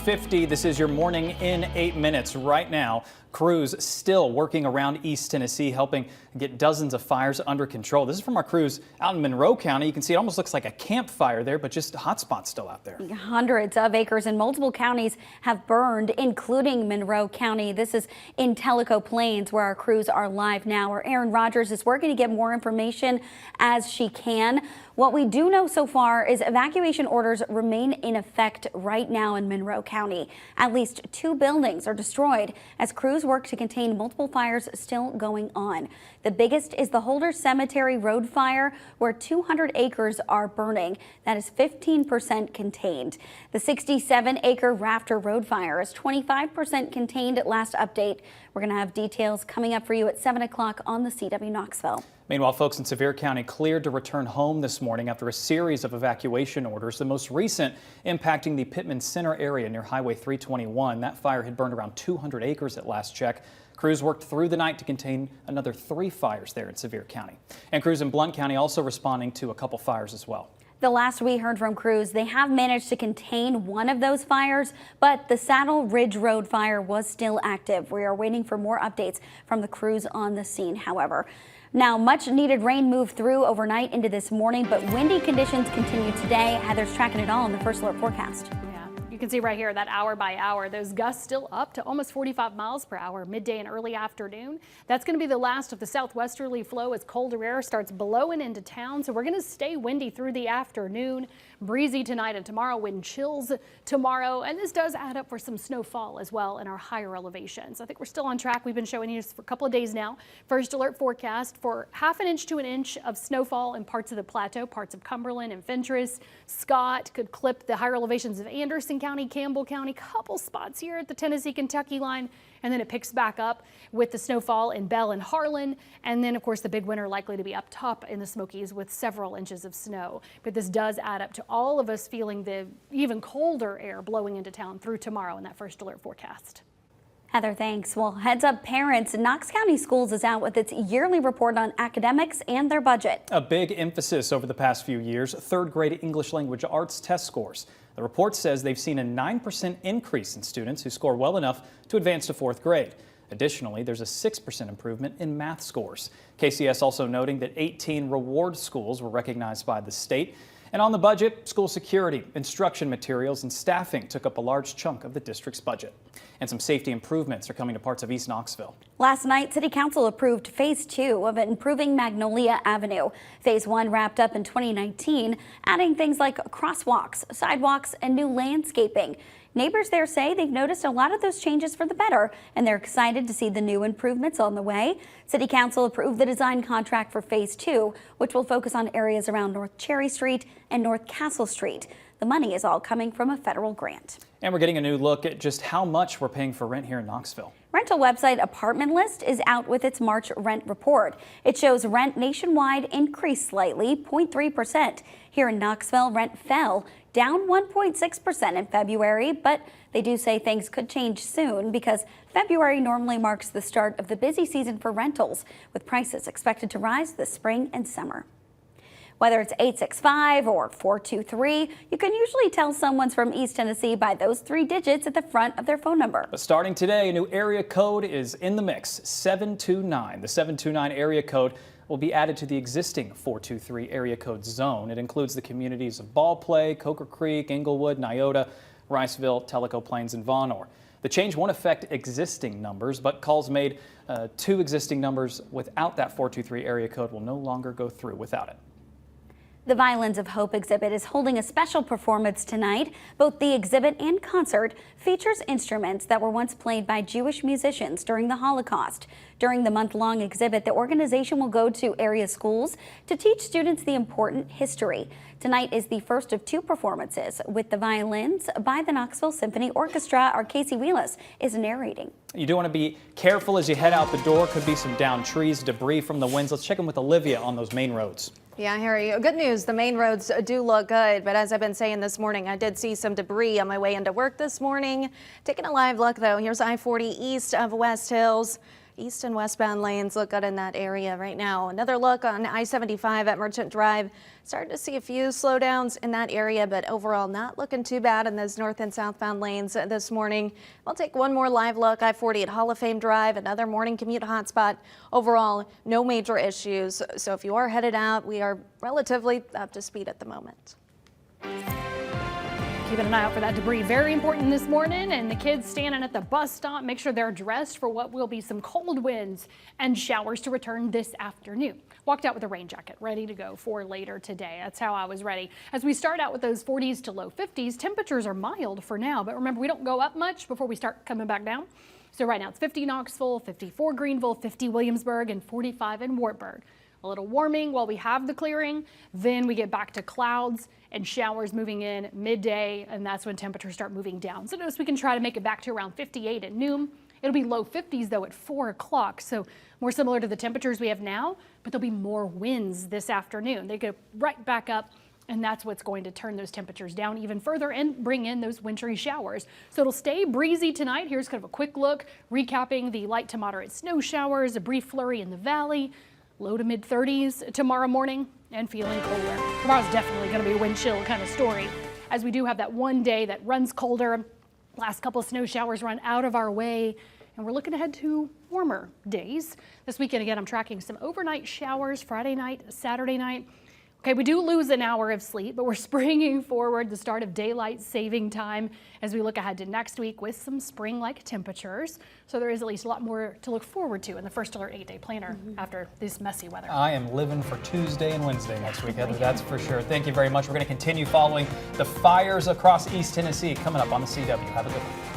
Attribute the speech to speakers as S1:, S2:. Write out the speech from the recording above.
S1: 50. This is your morning in 8 minutes. Right now, crews still working around East Tennessee, helping get dozens of fires under control. This is from our crews out in Monroe County. You can see it almost looks like a campfire there, but just hot spots still out there.
S2: Hundreds of acres in multiple counties have burned, including Monroe County. This is in Tellico Plains, where our crews are live now. Our Erin Rogers is working to get more information as she can. What we do know so far is evacuation orders remain in effect right now in Monroe County. At least 2 buildings are destroyed as crews work to contain multiple fires still going on. The biggest is the Holder Cemetery Road fire, where 200 acres are burning. That is 15% contained. The 67-acre Rafter Road fire is 25% contained at last update. We're going to have details coming up for you at 7 o'clock on the CW Knoxville.
S1: Meanwhile, folks in Sevier County cleared to return home this morning after a series of evacuation orders, the most recent impacting the Pittman Center area near Highway 321. That fire had burned around 200 acres at last check. Crews worked through the night to contain another 3 fires there in Sevier County. And crews in Blount County also responding to a couple fires as well.
S2: The last we heard from crews, they have managed to contain one of those fires, but the Saddle Ridge Road fire was still active. We are waiting for more updates from the crews on the scene, however. Now, much needed rain moved through overnight into this morning, but windy conditions continue today. Heather's tracking it all in the first alert forecast.
S3: You can see right here that hour by hour, those gusts still up to almost 45 miles per hour midday and early afternoon. That's going to be the last of the southwesterly flow as colder air starts blowing into town. So we're going to stay windy through the afternoon, breezy tonight and tomorrow, wind chills tomorrow. And this does add up for some snowfall as well in our higher elevations. I think we're still on track. We've been showing you this for a couple of days now. First alert forecast for 1/2 inch to 1 inch of snowfall in parts of the plateau, parts of Cumberland and Fentress. Scott could clip the higher elevations of Anderson County, Campbell County, couple spots here at the Tennessee-Kentucky line, and then it picks back up with the snowfall in Bell and Harlan, and then of course the big winter likely to be up top in the Smokies with several inches of snow. But this does add up to all of us feeling the even colder air blowing into town through tomorrow in that first alert forecast.
S2: Heather, thanks. Well, heads up parents, Knox County Schools is out with its yearly report on academics and their budget.
S1: A big emphasis over the past few years, 3rd grade English language arts test scores. The report says they've seen a 9% increase in students who score well enough to advance to 4th grade. Additionally, there's a 6% improvement in math scores. KCS also noting that 18 reward schools were recognized by the state. And on the budget, school security, instruction materials, and staffing took up a large chunk of the district's budget. And some safety improvements are coming to parts of East Knoxville.
S2: Last night, City Council approved Phase 2 of improving Magnolia Avenue. Phase 1 wrapped up in 2019, adding things like crosswalks, sidewalks, and new landscaping. Neighbors there say they've noticed a lot of those changes for the better, and they're excited to see the new improvements on the way. City Council approved the design contract for Phase 2, which will focus on areas around North Cherry Street and North Castle Street. The money is all coming from a federal grant. And we're getting a new look at just how much we're paying for rent here in Knoxville. Rental website Apartment List is out with its March rent report. It shows rent nationwide increased slightly, 0.3%. Here in Knoxville, rent fell, down 1.6% in February, but they do say things could change soon because February normally marks the start of the busy season for rentals, with prices expected to rise this spring and summer. Whether it's 865 or 423, you can usually tell someone's from East Tennessee by those 3 digits at the front of their phone number. But starting today, a new area code is in the mix, 729. The 729 area code will be added to the existing 423 area code zone. It includes the communities of Ballplay, Coker Creek, Englewood, Nyota, Riceville, Tellico Plains, and Vonore. The change won't affect existing numbers, but calls made to existing numbers without that 423 area code will no longer go through without it. The Violins of Hope exhibit is holding a special performance tonight. Both the exhibit and concert features instruments that were once played by Jewish musicians during the Holocaust. During the month-long exhibit, the organization will go to area schools to teach students the important history. Tonight is the first of 2 performances with the violins by the Knoxville Symphony Orchestra. Our Casey Wheelis is narrating. You do want to be careful as you head out the door. Could be some downed trees, debris from the winds. Let's check in with Olivia on those main roads.
S4: Yeah, Harry, good news. The main roads do look good, but as I've been saying this morning, I did see some debris on my way into work this morning. Taking a live look, though, here's I-40 east of West Hills. East and westbound lanes look good in that area right now. Another look on I-75 at Merchant Drive. Starting to see a few slowdowns in that area, but overall not looking too bad in those north and southbound lanes this morning. We'll take one more live look. I-40 at Hall of Fame Drive, another morning commute hotspot. Overall, no major issues. So if you are headed out, we are relatively up to speed at the moment.
S3: Keeping an eye out for that debris. Very important this morning. And the kids standing at the bus stop, make sure they're dressed for what will be some cold winds and showers to return this afternoon. Walked out with a rain jacket, ready to go for later today. That's how I was ready. As we start out with those 40s to low 50s, temperatures are mild for now. But remember, we don't go up much before we start coming back down. So right now it's 50 Knoxville, 54 Greenville, 50 Williamsburg, and 45 in Wartburg. A little warming while we have the clearing. Then we get back to clouds and showers moving in midday, and that's when temperatures start moving down. So notice we can try to make it back to around 58 at noon. It'll be low 50s though at 4 o'clock, so more similar to the temperatures we have now, but there'll be more winds this afternoon. They go right back up, and that's what's going to turn those temperatures down even further and bring in those wintry showers. So it'll stay breezy tonight. Here's kind of a quick look, recapping the light to moderate snow showers, a brief flurry in the valley, low to mid 30s tomorrow morning, and feeling colder. Tomorrow's definitely going to be a wind chill kind of story, as we do have that one day that runs colder. Last couple of snow showers run out of our way, and we're looking ahead to warmer days. This weekend, again, I'm tracking some overnight showers Friday night, Saturday night. Okay, we do lose an hour of sleep, but we're springing forward the start of daylight saving time as we look ahead to next week with some spring-like temperatures. So there is at least a lot more to look forward to in the First Alert 8-day planner after this messy weather.
S1: I am living for Tuesday and Wednesday next week, Heather, that's for sure. Thank you very much. We're going to continue following the fires across East Tennessee coming up on the CW. Have a good one.